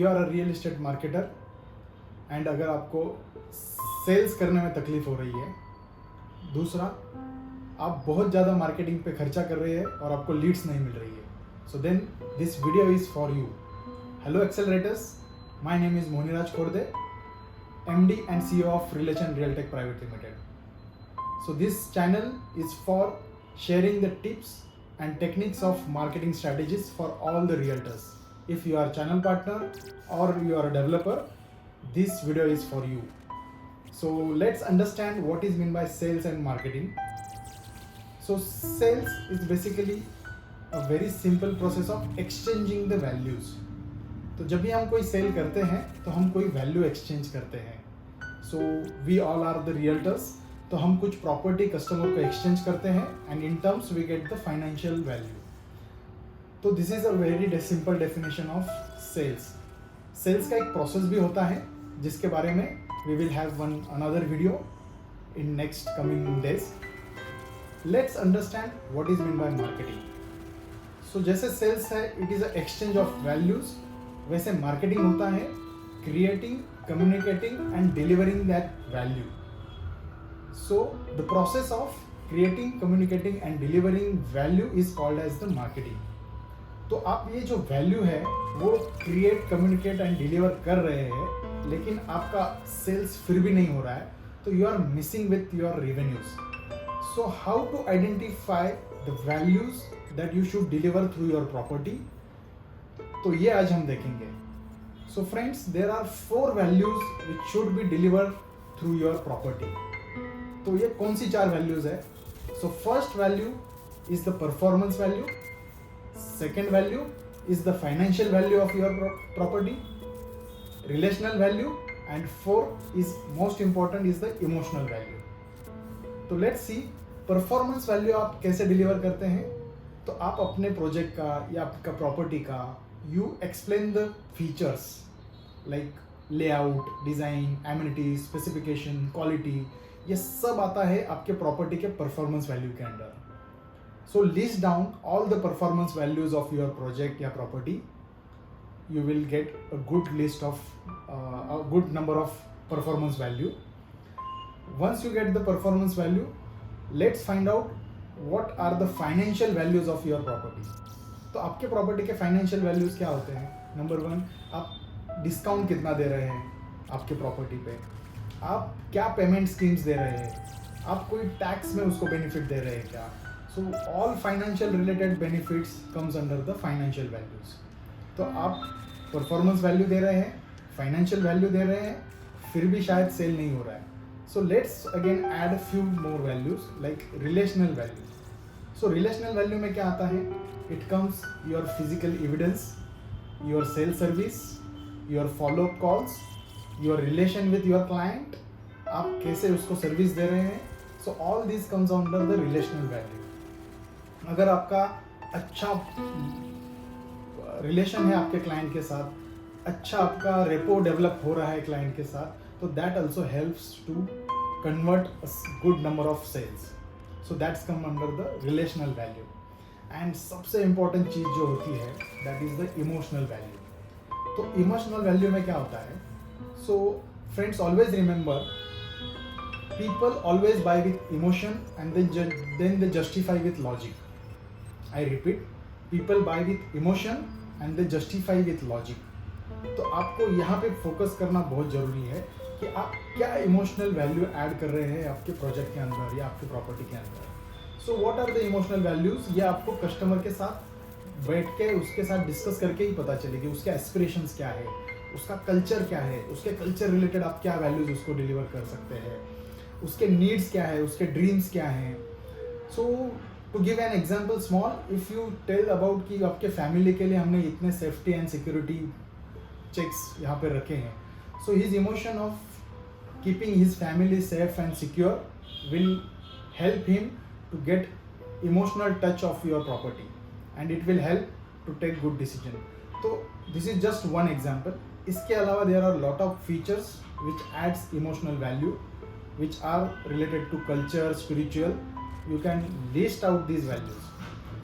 You are a real estate marketer and अगर आपको sales करने में तकलीफ हो रही है, दूसरा आप बहुत ज़्यादा मार्केटिंग पे खर्चा कर रहे हैं और आपको लीड्स नहीं मिल रही है, so then this video is for you. Hello accelerators, my name is Moniraj Khorde, MD and CEO of Relation Realtech Private Limited. So this channel is for sharing the tips and techniques of marketing strategies for all the realtors. If you are a channel partner or you are a developer, this video is for you. So let's understand what is meant by sales and marketing. So sales is basically a very simple process of exchanging the values. तो जब भी हम कोई cell करते हैं तो हम कोई वैल्यू एक्सचेंज करते हैं. So we all are the realtors, तो हम कुछ प्रॉपर्टी कस्टमर को एक्सचेंज करते हैं and in terms we get the financial value. तो this is a very simple definition of sales. Sales का एक प्रोसेस भी होता है जिसके बारे में we will have one another video in next coming days. Let's understand what is mean by marketing. So जैसे सेल्स है it is a exchange of values, वैसे मार्केटिंग होता है creating, communicating and delivering that value. So the process of creating, communicating and delivering value is called as the marketing. तो आप ये जो value है वो क्रिएट, कम्युनिकेट एंड डिलीवर कर रहे हैं, लेकिन आपका सेल्स फिर भी नहीं हो रहा है, तो you are missing with your revenues. So how to identify the values that you should deliver through your property, तो ये आज हम देखेंगे. So friends, there are 4 values which should be deliver through your property. तो ये कौन सी 4 values है? So first value is the performance value, second value is the financial value of your property, relational value and 4 is most important is the emotional value. तो let's see performance value आप कैसे deliver करते हैं. तो आप अपने project का या आपका प्रॉपर्टी का you explain the features like layout, design, amenities, specification, quality, ये सब आता है आपके प्रॉपर्टी के परफॉर्मेंस वैल्यू के under. So list down all the performance values of your project या property. You will get a good list of a good number of performance value. Once you get the performance value, let's find out what are the financial values of your property. तो आपके property के financial values क्या होते हैं? Number 1, आप discount कितना दे रहे हैं आपके प्रॉपर्टी पे, आप क्या पेमेंट स्कीम्स दे रहे हैं, आप कोई टैक्स में उसको बेनिफिट दे रहे हैं क्या. So all financial related benefits comes under the financial values. तो आप परफॉर्मेंस वैल्यू दे रहे हैं, फाइनेंशियल वैल्यू दे रहे हैं, फिर भी शायद सेल नहीं हो रहा है. So let's again add a few more values like relational value. So relational value में क्या आता है? It comes your physical evidence, your sales service, your follow-up calls, your relation with your client, आप कैसे उसको सर्विस दे रहे हैं. So all these comes under the relational value. अगर आपका अच्छा रिलेशन है आपके क्लाइंट के साथ, अच्छा आपका रेपो डेवलप हो रहा है क्लाइंट के साथ, so that also helps to convert a good number of sales. So that's come under the relational value. And सबसे important चीज़ जो होती है that is the emotional value. तो emotional value में क्या होता है? So friends, always remember, people always buy with emotion and then they justify with logic. I repeat, people buy with emotion and they justify with logic. तो आपको यहाँ पे focus करना बहुत ज़रूरी है कि आप क्या इमोशनल वैल्यू ऐड कर रहे हैं आपके प्रोजेक्ट के अंदर या आपके प्रॉपर्टी के अंदर. So what are the emotional values, ये आपको कस्टमर के साथ बैठ के उसके साथ डिस्कस करके ही पता चलेगी. उसके एस्पिरेशंस क्या है, उसका कल्चर क्या है, उसके कल्चर रिलेटेड आप क्या वैल्यूज उसको डिलीवर कर सकते हैं, उसके नीड्स क्या है, उसके ड्रीम्स क्या हैं. So to give an example small, if you tell about कि आपके फैमिली के लिए हमने इतने सेफ्टी एंड सिक्योरिटी चेक्स यहाँ पे रखे हैं, so his emotion of keeping his family safe and secure will help him to get emotional touch of your property and it will help to take good decision. So this is just one example. इसके अलावा there are lot of features which adds emotional value which are related to culture, spiritual. You can list out these values.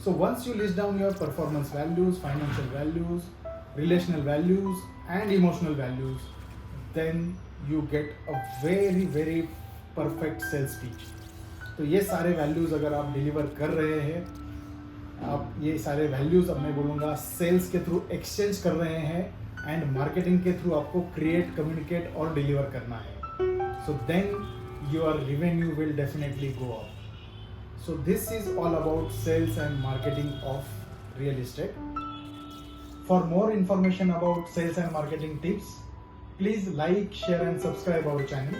So once you list down your performance values, financial values, relational values and emotional values, then you get a very perfect sales pitch. तो ये सारे values अगर आप deliver कर रहे हैं, आप ये सारे वैल्यूज़ अब मैं बोलूँगा सेल्स के थ्रू एक्सचेंज कर रहे हैं एंड मार्केटिंग के थ्रू आपको क्रिएट, कम्युनिकेट और डिलीवर करना है, so then your revenue will definitely go up. So this is all about sales and marketing of real estate. For more information about sales and marketing tips, please like, share and subscribe our channel.